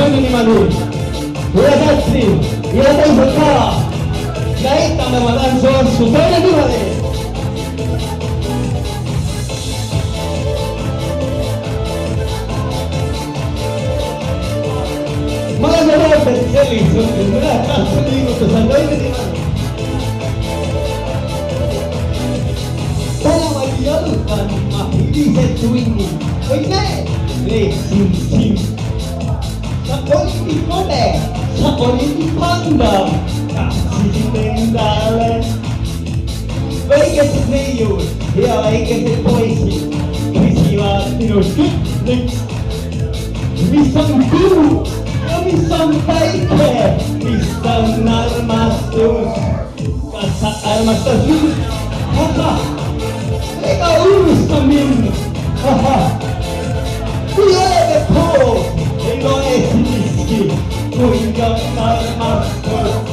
menemani. Terima kasih. Ia tahu berkah. Naik tambah malansor supaya dimana. Malah berkeli sebenarnya kan sendiri untuk sampai di mana. Saya menjalukan mahiri setuini. Oke, sim. Sa politik kode, sa politik pandang, kasih pendalan. Baik sebenarnya, ya baik sepoisi. Peristiwa tinusuk, misal guru. Misal baik, misal narmasuk, kata armasuk, haha, mereka urus kami, haha, dia betul, egoistik, punya narmasuk,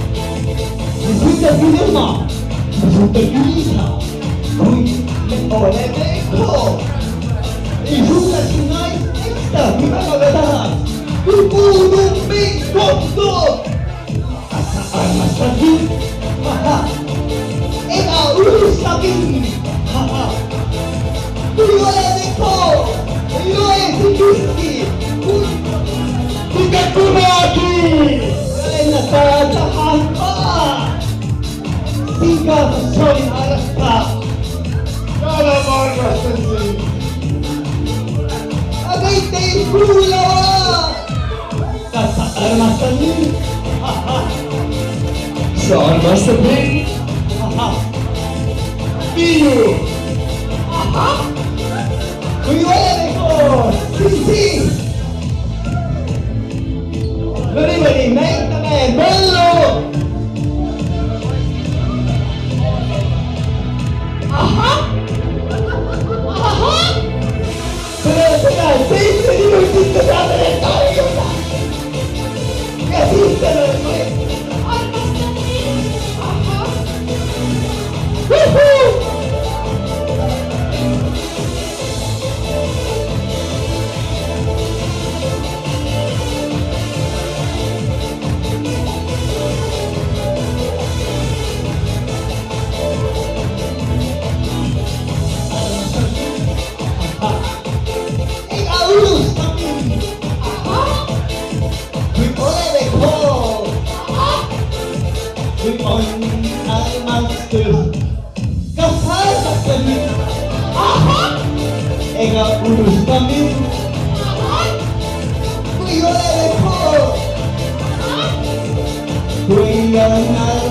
sudah dilema, sudah bisa, oleh betul, sudah sungai, kita bukan bertahan. Kuburung bingkong asal masjid, haha, eka urus kami, haha, kuliah bingkong, kuliah sendiri, tidak lagi, karena tahan tiga soin arasta, kalau marah sendiri, agai teh pulau. Armas sendiri, seorang sendiri, biru, kuyoeko, sisi, beri naik tangan, belok, benar, sisi diuji kepada tayo. Ega urus kami, kuyoeko, kuyoeko.